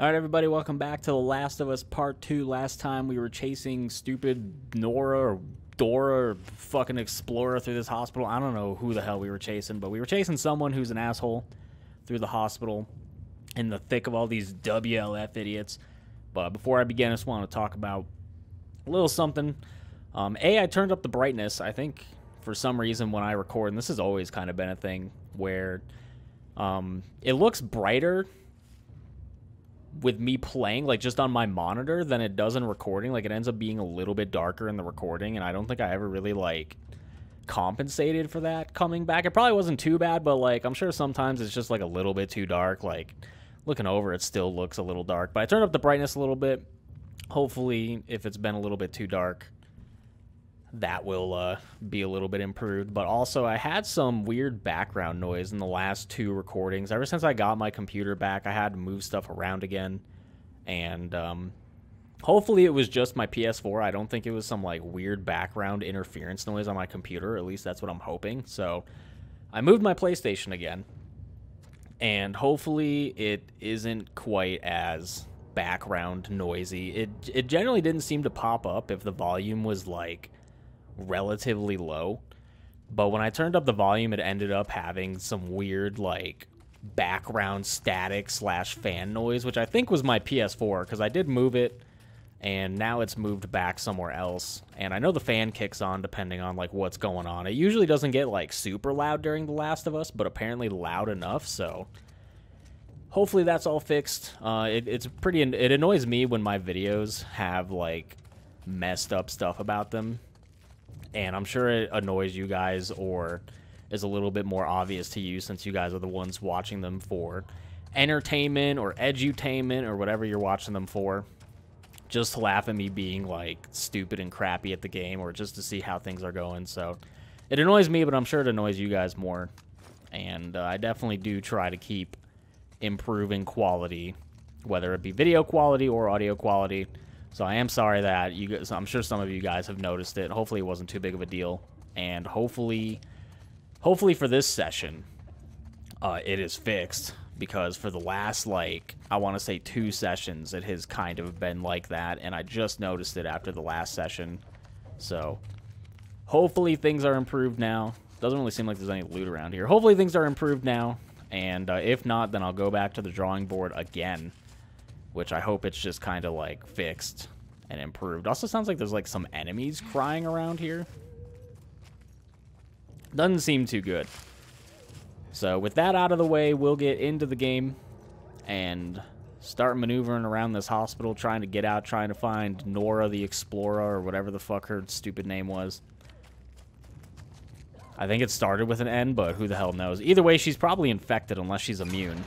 Alright everybody, welcome back to The Last of Us Part 2. Last time we were chasing stupid Nora or Dora or fucking Explorer through this hospital. I don't know who the hell we were chasing, but we were chasing someone who's an asshole through the hospital in the thick of all these WLF idiots. But before I begin, I just want to talk about a little something. I turned up the brightness, I think, for some reason when I record, and this has always kind of been a thing, where it looks brighter with me playing, like, just on my monitor than it does in recording. Like, it ends up being a little bit darker in the recording, and I don't think I ever really, like, compensated for that coming back. It probably wasn't too bad, but, like, I'm sure sometimes it's just, like, a little bit too dark. Like, looking over, it still looks a little dark. But I turned up the brightness a little bit. Hopefully, if it's been a little bit too dark, that will be a little bit improved. But also, I had some weird background noise in the last two recordings. Ever since I got my computer back, I had to move stuff around again. And hopefully it was just my PS4. I don't think it was some like weird background interference noise on my computer. At least that's what I'm hoping. So I moved my PlayStation again. And hopefully it isn't quite as background noisy. It generally didn't seem to pop up if the volume was like relatively low, but when I turned up the volume, it ended up having some weird like background static slash fan noise, which I think was my PS4, because I did move it and now it's moved back somewhere else. And I know the fan kicks on depending on like what's going on. It usually doesn't get like super loud during The Last of Us, but apparently loud enough, so hopefully that's all fixed. It annoys me when my videos have like messed up stuff about them. And I'm sure it annoys you guys, or is a little bit more obvious to you since you guys are the ones watching them for entertainment or edutainment or whatever you're watching them for. Just to laugh at me being like stupid and crappy at the game, or just to see how things are going. So it annoys me, but I'm sure it annoys you guys more. And I definitely do try to keep improving quality, whether it be video quality or audio quality. So I am sorry that you guys, I'm sure some of you guys have noticed it. Hopefully it wasn't too big of a deal. And hopefully for this session, it is fixed. Because for the last, like, I want to say 2 sessions, it has kind of been like that. And I just noticed it after the last session. So hopefully things are improved now. Doesn't really seem like there's any loot around here. Hopefully things are improved now. And if not, then I'll go back to the drawing board again. Which I hope it's just kind of, like, fixed and improved. Also sounds like there's, like, some enemies crying around here. Doesn't seem too good. So, with that out of the way, we'll get into the game and start maneuvering around this hospital, trying to get out, trying to find Nora the Explorer, or whatever the fuck her stupid name was. I think it started with an N, but who the hell knows. Either way, she's probably infected unless she's immune.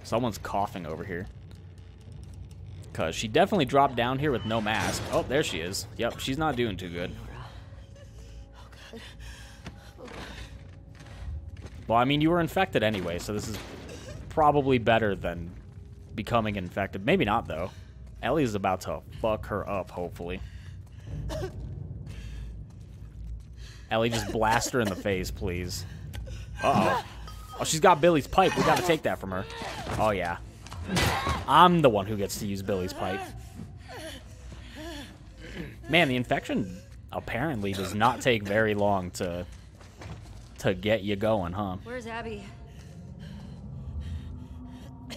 Someone's coughing over here. Because she definitely dropped down here with no mask. Oh, there she is. Yep, she's not doing too good. Well, I mean, you were infected anyway, so this is probably better than becoming infected. Maybe not, though. Ellie's about to fuck her up, hopefully. Ellie, just blast her in the face, please. Uh-oh. Oh, she's got Billy's pipe. We gotta take that from her. Oh, yeah. I'm the one who gets to use Billy's pipe. Man, the infection apparently does not take very long to get you going, huh? Where's Abby? You're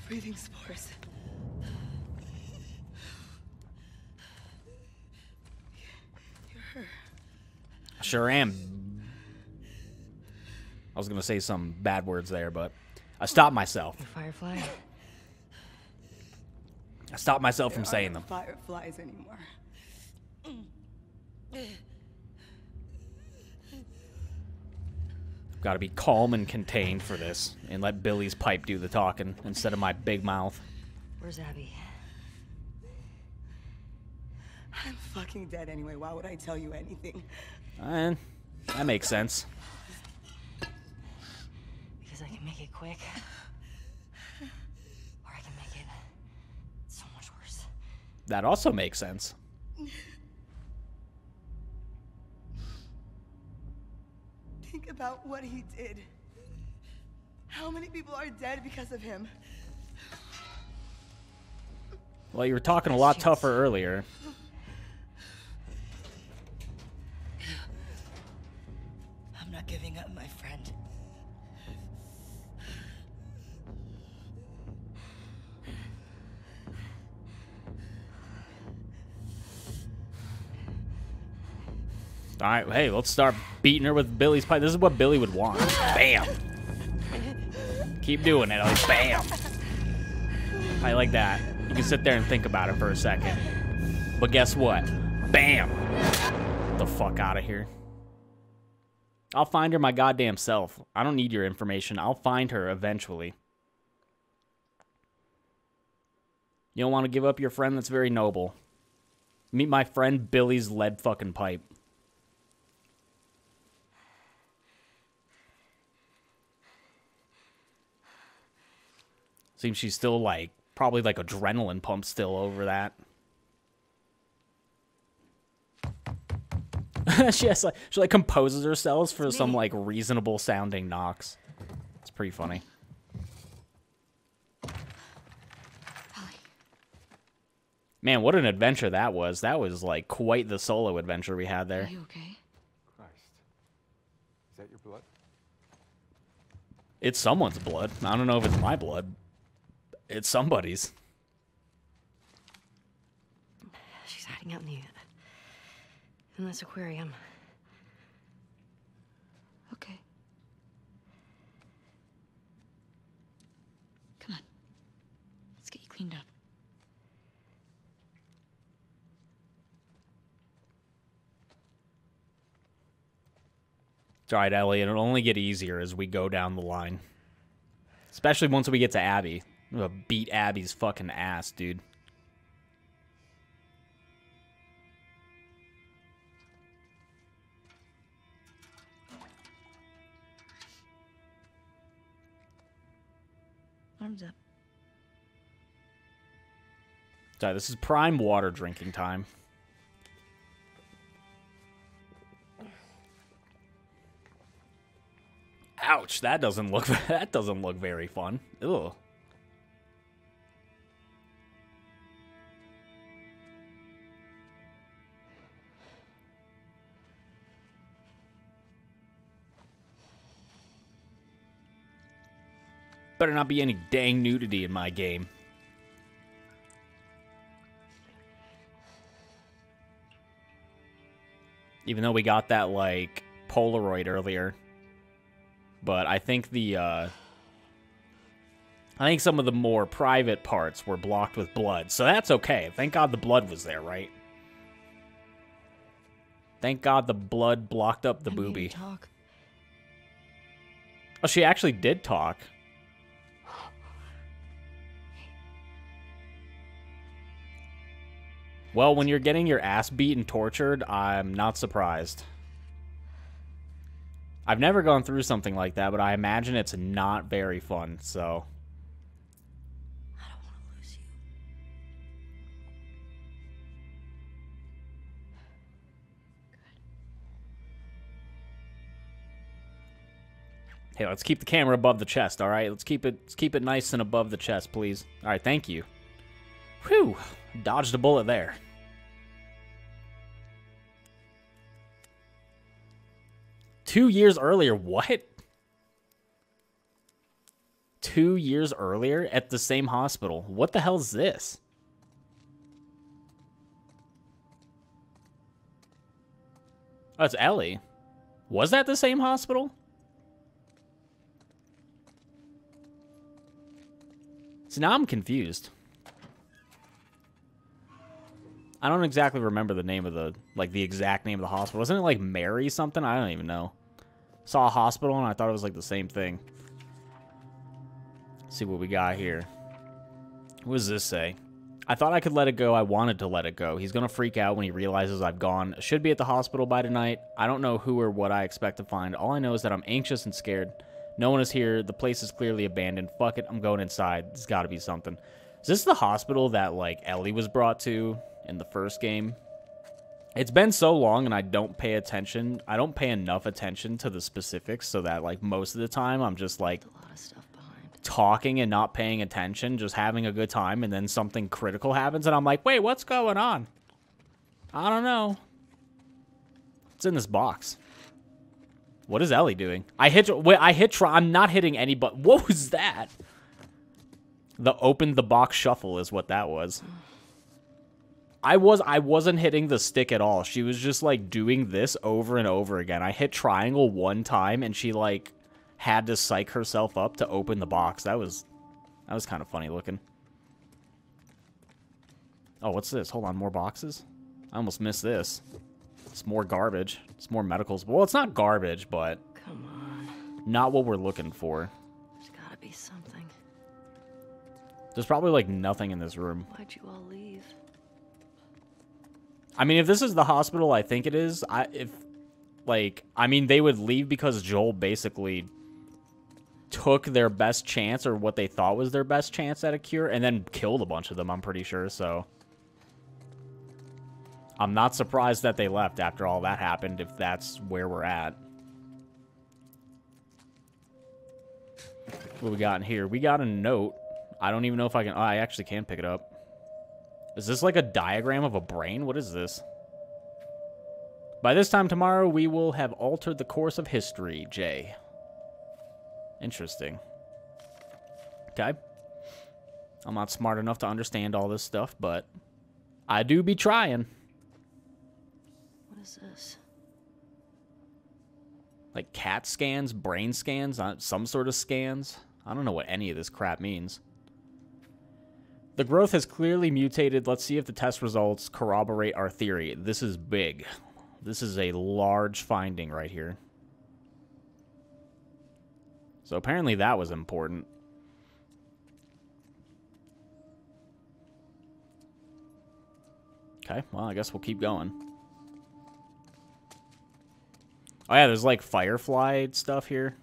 breathing spores. You're her. Sure am. I was going to say some bad words there, but I stopped myself. The Firefly. I stopped myself from saying them. Fireflies anymore. Got to be calm and contained for this, and let Billy's pipe do the talking instead of my big mouth. Where's Abby? I'm fucking dead anyway. Why would I tell you anything? That makes sense. Because I can make it quick. Or I can make it so much worse. That also makes sense. Think about what he did. How many people are dead because of him? Well, you were talking a lot tougher earlier. I'm not giving up, my friend. All right, hey, let's start beating her with Billy's pipe. This is what Billy would want. Bam. Keep doing it. Like, bam. I like that. You can sit there and think about it for a second. But guess what? Bam. Get the fuck out of here. I'll find her my goddamn self. I don't need your information. I'll find her eventually. You don't want to give up your friend? That's very noble. Meet my friend Billy's lead fucking pipe. Seems she's still like, probably like adrenaline pump still over that. she like composes herself for some like reasonable sounding knocks. It's pretty funny. Man, what an adventure that was. That was like quite the solo adventure we had there. Are you okay? Christ. Is that your blood? It's someone's blood. I don't know if it's my blood. It's somebody's. She's hiding out in this aquarium. Okay. Come on. Let's get you cleaned up. It's alright, Ellie. It'll only get easier as we go down the line. Especially once we get to Abby. I'm gonna beat Abby's fucking ass, dude. Arms up. Sorry, this is prime water drinking time. Ouch, that doesn't look very fun. Ugh. Better not be any dang nudity in my game. Even though we got that, like, Polaroid earlier. But I think I think some of the more private parts were blocked with blood. So that's okay. Thank God the blood was there, right? Thank God the blood blocked up the boobie. Talk. Oh, she actually did talk. Well, when you're getting your ass beat and tortured, I'm not surprised. I've never gone through something like that, but I imagine it's not very fun, so... I don't want to lose you. Hey, let's keep the camera above the chest, all right? Let's keep it nice and above the chest, please. All right, thank you. Whew, dodged a bullet there. Two years earlier, what? 2 years earlier at the same hospital. What the hell is this? Oh, it's Ellie. Was that the same hospital? So now I'm confused. I don't exactly remember the name of the, like, the exact name of the hospital. Wasn't it, like, Mary something? I don't even know. Saw a hospital, and I thought it was, like, the same thing. Let's see what we got here. What does this say? I thought I could let it go. I wanted to let it go. He's going to freak out when he realizes I've gone. Should be at the hospital by tonight. I don't know who or what I expect to find. All I know is that I'm anxious and scared. No one is here. The place is clearly abandoned. Fuck it. I'm going inside. There's got to be something. Is this the hospital that, like, Ellie was brought to in the first game? It's been so long and I don't pay attention. I don't pay enough attention to the specifics so that, like, most of the time I'm just like, A lot of stuff talking and not paying attention, just having a good time, and then something critical happens, and I'm like, wait, what's going on? I don't know. It's in this box. What is Ellie doing? I hit try. I'm not hitting any but. What was that? The open the box shuffle is what that was. I wasn't hitting the stick at all. She was just like doing this over and over again. I hit triangle one time and she like had to psych herself up to open the box. That was kind of funny looking. Oh, what's this? Hold on, more boxes? I almost missed this. It's more garbage. It's more medicals. Well, it's not garbage, but Come on. not what we're looking for. There's gotta be something. There's probably like nothing in this room. Why'd you all leave? I mean, if this is the hospital I think it is, I mean, they would leave because Joel basically took their best chance, or what they thought was their best chance at a cure, and then killed a bunch of them, I'm pretty sure, so. I'm not surprised that they left after all that happened, if that's where we're at. What we got in here? We got a note. I don't even know if I can... Oh, I actually can pick it up. Is this like a diagram of a brain? What is this? By this time tomorrow, we will have altered the course of history, Jay. Interesting. Okay. I'm not smart enough to understand all this stuff, but I do be trying. What is this? Like CAT scans, brain scans, some sort of scans. I don't know what any of this crap means. The growth has clearly mutated. Let's see if the test results corroborate our theory. This is big. This is a large finding right here. So apparently that was important. Okay, well, I guess we'll keep going. Oh yeah, there's like Firefly stuff here.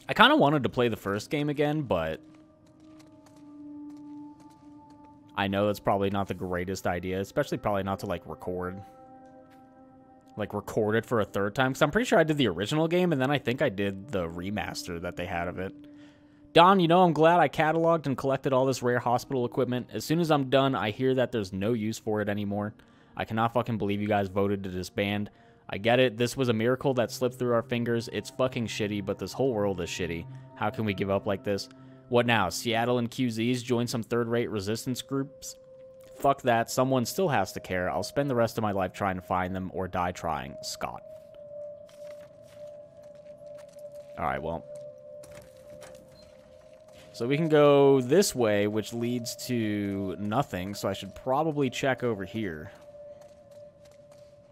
I kind of wanted to play the first game again, but I know that's probably not the greatest idea, especially probably not to like record. Like record it for a third time, because I'm pretty sure I did the original game, and then I think I did the remaster that they had of it. Don, you know, I'm glad I cataloged and collected all this rare hospital equipment. As soon as I'm done, I hear that there's no use for it anymore. I cannot fucking believe you guys voted to disband. I get it, this was a miracle that slipped through our fingers. It's fucking shitty, but this whole world is shitty. How can we give up like this? What now? Seattle and QZs join some third-rate resistance groups? Fuck that. Someone still has to care. I'll spend the rest of my life trying to find them or die trying. Scott. Alright, well. So we can go this way, which leads to nothing, so I should probably check over here.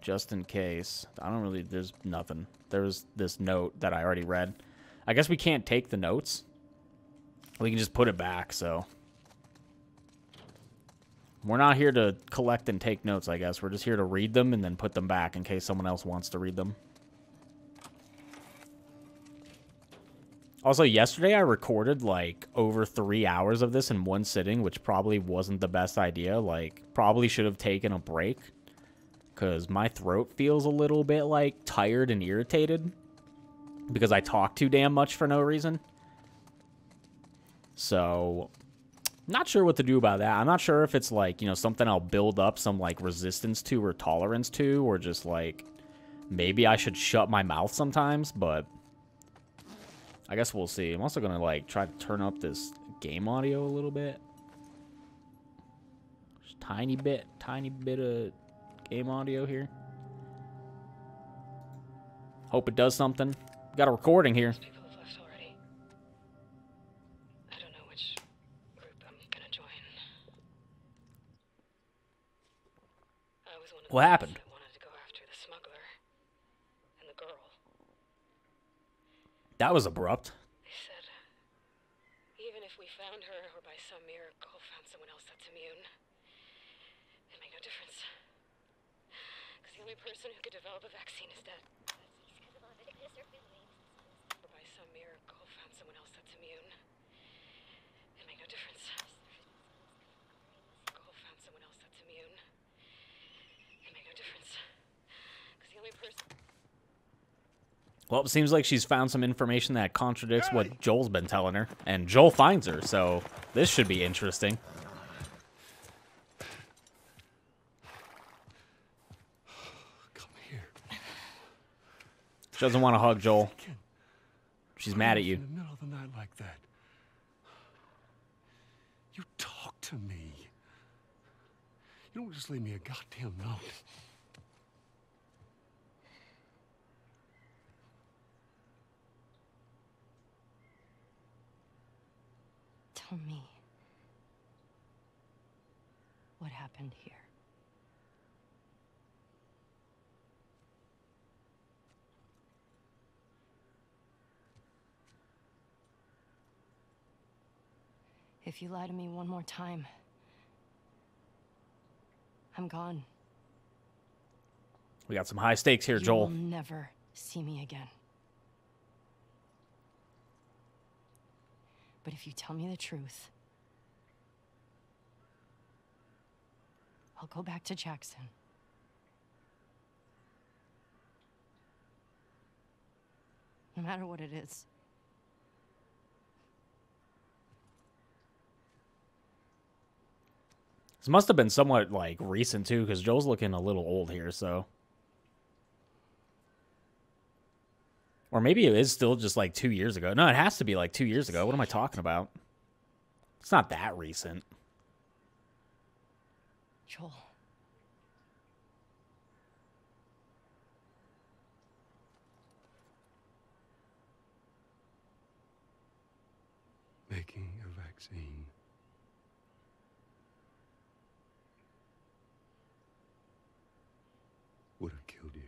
Just in case. I don't really... There's nothing. There's this note that I already read. I guess we can't take the notes. We can just put it back, so... We're not here to collect and take notes, I guess. We're just here to read them and then put them back in case someone else wants to read them. Also, yesterday I recorded, like, over 3 hours of this in one sitting, which probably wasn't the best idea. Like, probably should have taken a break. Because my throat feels a little bit, like, tired and irritated. Because I talk too damn much for no reason. So... Not sure what to do about that. I'm not sure if it's, like, you know, something I'll build up some, like, resistance to or tolerance to, or just, like, maybe I should shut my mouth sometimes, but I guess we'll see. I'm also going to, like, try to turn up this game audio a little bit. Just tiny bit of game audio here. Hope it does something. Got a recording here. What happened? I wanted to go after the smuggler and the girl. That was abrupt. They said, even if we found her or by some miracle found someone else that's immune, it made no difference. Because the only person who could develop a vaccine is dead. Or by some miracle found someone else that's immune. It made no difference. Found someone else that's immune. It made no difference. Because the only person... Well, it seems like she's found some information that contradicts what Joel's been telling her, and Joel finds her, so this should be interesting. Come here. She doesn't want to hug Joel. She's mad at you. In the middle of the night like that. You talk to me. You don't just leave me a goddamn note. Tell me what happened here. If you lie to me one more time, I'm gone. We got some high stakes here, Joel. You will never see me again. But if you tell me the truth, I'll go back to Jackson. No matter what it is. This must have been somewhat, like, recent, too, because Joel's looking a little old here, so... Or maybe it is still just, like, 2 years ago. No, it has to be, like, 2 years ago. What am I talking about? It's not that recent. Joel. Making a vaccine. Would have killed you.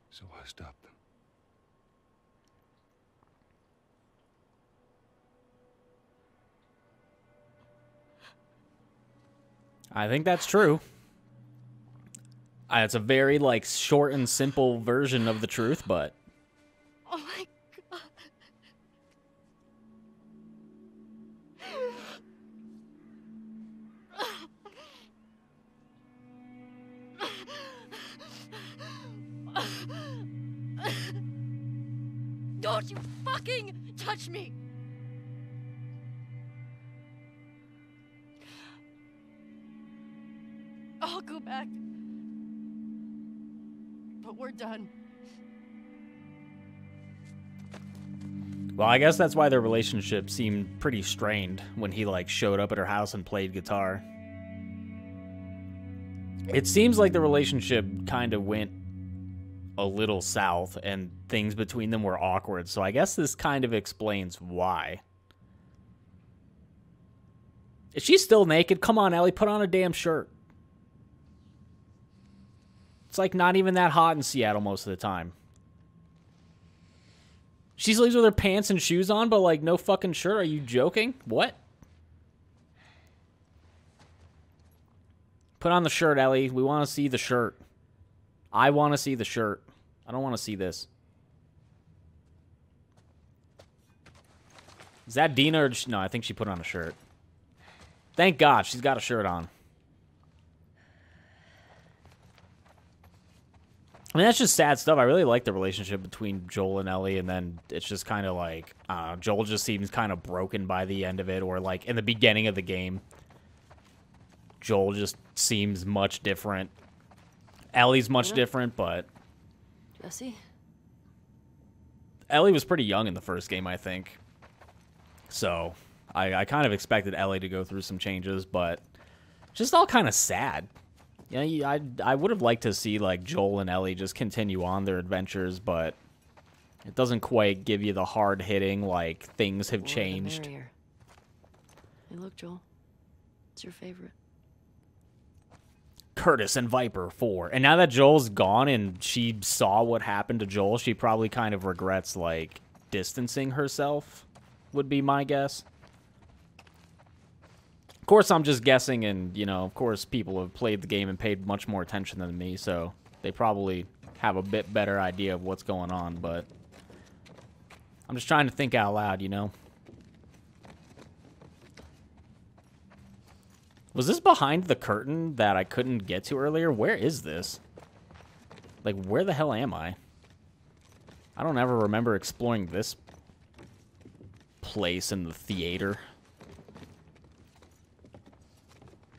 So I stopped them. I think that's true. It's a very, like, short and simple version of the truth, but... Oh my God. Don't you fucking touch me! I'll go back. But we're done. Well, I guess that's why their relationship seemed pretty strained when he, like, showed up at her house and played guitar. It seems like the relationship kind of went a little south and things between them were awkward, so I guess this kind of explains why. Is she still naked? Come on, Ellie, put on a damn shirt. It's like not even that hot in Seattle most of the time. She sleeps with her pants and shoes on, but, like, no fucking shirt? Are you joking? What? Put on the shirt, Ellie. We want to see the shirt. I want to see the shirt. I don't want to see this. Is that Dina or... No, I think she put on a shirt. Thank God, she's got a shirt on. I mean, that's just sad stuff. I really like the relationship between Joel and Ellie, and then it's just kind of like, Joel just seems kind of broken by the end of it, or like in the beginning of the game, Joel just seems much different. Ellie's much different, but... Jesse? Ellie was pretty young in the first game, I think. So, I kind of expected Ellie to go through some changes, but just all kind of sad. You know, I would have liked to see, like, Joel and Ellie just continue on their adventures, but it doesn't quite give you the hard-hitting, like, things have changed. Hey, look, Joel. It's your favorite. Curtis and Viper 4. And now that Joel's gone and she saw what happened to Joel, she probably kind of regrets, like, distancing herself, would be my guess. Of course, I'm just guessing, and, you know, of course, people have played the game and paid much more attention than me, so they probably have a bit better idea of what's going on, but I'm just trying to think out loud, you know? Was this behind the curtain that I couldn't get to earlier? Where is this? Like, where the hell am I? I don't ever remember exploring this place in the theater.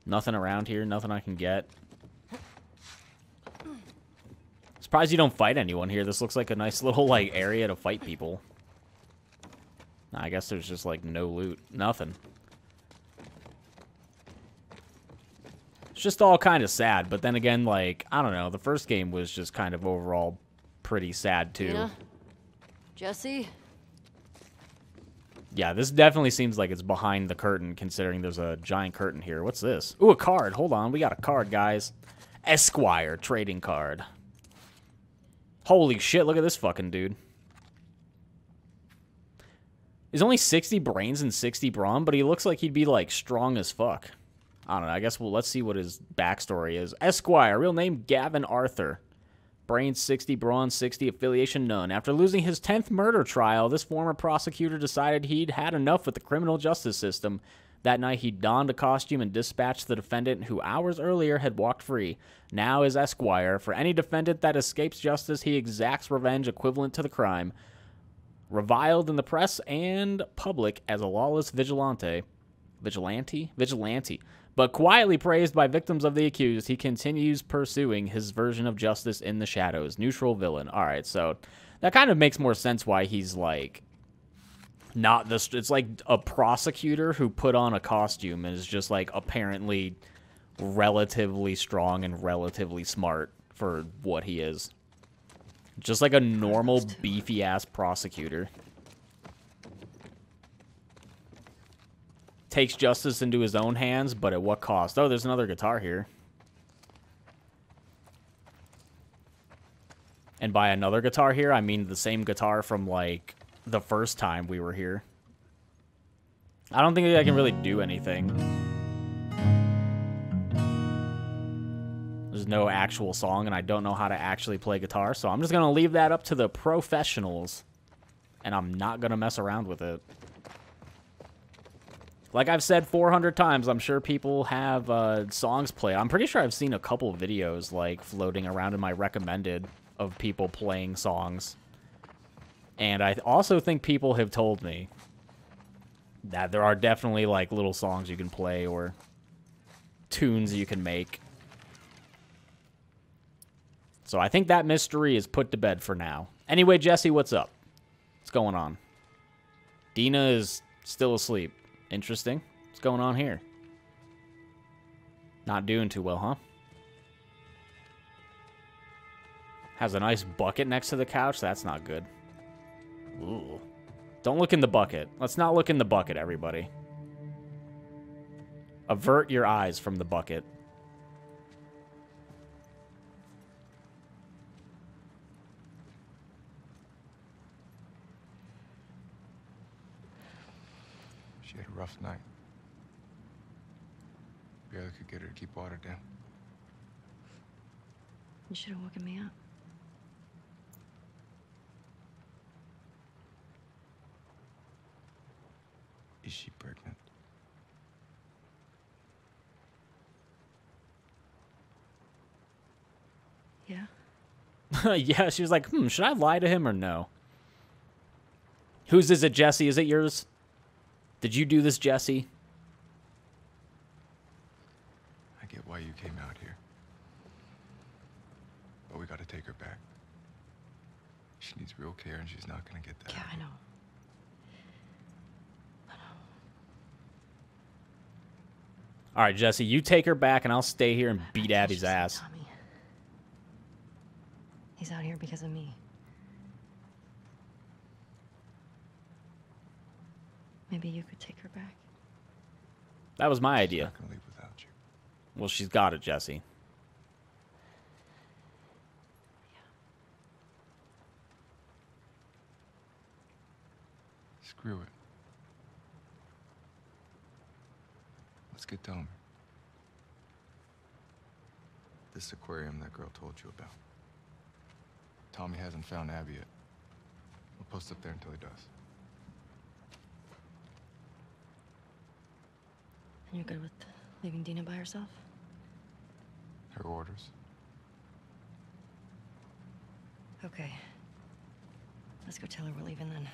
Nothing around here, nothing I can get. Surprised you don't fight anyone here. This looks like a nice little, like, area to fight people. Nah, I guess there's just, like, no loot. Nothing. It's just all kind of sad, but then again, like, I don't know. The first game was just kind of overall pretty sad, too. Tina? Jesse? Yeah, this definitely seems like it's behind the curtain, considering there's a giant curtain here. What's this? Ooh, a card. Hold on. We got a card, guys. Esquire trading card. Holy shit, look at this fucking dude. He's only 60 brains and 60 brawn, but he looks like he'd be, like, strong as fuck. I don't know. I guess let's see what his backstory is. Esquire, real name Gavin Arthur. Brains 60, brawn 60, affiliation none. After losing his 10th murder trial, this former prosecutor decided he'd had enough with the criminal justice system. That night, he donned a costume and dispatched the defendant who hours earlier had walked free. Now as Esquire, for any defendant that escapes justice, he exacts revenge equivalent to the crime. Reviled in the press and public as a lawless vigilante. Vigilante. But quietly praised by victims of the accused, he continues pursuing his version of justice in the shadows. Neutral villain. All right, so that kind of makes more sense why he's, like, not this. It's like a prosecutor who put on a costume and is just, like, apparently relatively strong and relatively smart for what he is. Just like a normal beefy-ass prosecutor. Takes justice into his own hands, but at what cost? Oh, there's another guitar here. And by another guitar here, I mean the same guitar from, like, the first time we were here. I don't think I can really do anything. There's no actual song, and I don't know how to actually play guitar, so I'm just going to leave that up to the professionals. And I'm not going to mess around with it. Like I've said 400 times, I'm sure people have songs play. I'm pretty sure I've seen a couple videos, like, floating around in my recommended of people playing songs. And I also think people have told me that there are definitely, like, little songs you can play or tunes you can make. So I think that mystery is put to bed for now. Anyway, Jesse, what's up? What's going on? Dina is still asleep. Interesting. What's going on here? Not doing too well, huh? Has a nice bucket next to the couch. That's not good. Ooh. Don't look in the bucket. Let's not look in the bucket, everybody. Avert your eyes from the bucket. She had a rough night. Barely could get her to keep water down. You should have woken me up. Is she pregnant? Yeah. Yeah, she was like, should I lie to him or no? Whose is it, Jesse? Is it yours? Did you do this, Jesse? I get why you came out here. But we gotta take her back. She needs real care and she's not gonna get that. Yeah, I know. All right, Jesse, you take her back and I'll stay here and beat Abby's ass. Tommy. He's out here because of me. Maybe you could take her back. That was my She's idea. not gonna leave without you. Well, she's got it, Jesse. Screw it. Let's get to him. This aquarium that girl told you about. Tommy hasn't found Abby yet. We'll post up there until he does. And you're good with Leaving Dina by herself? Her orders. Okay. Let's go tell her we're leaving then.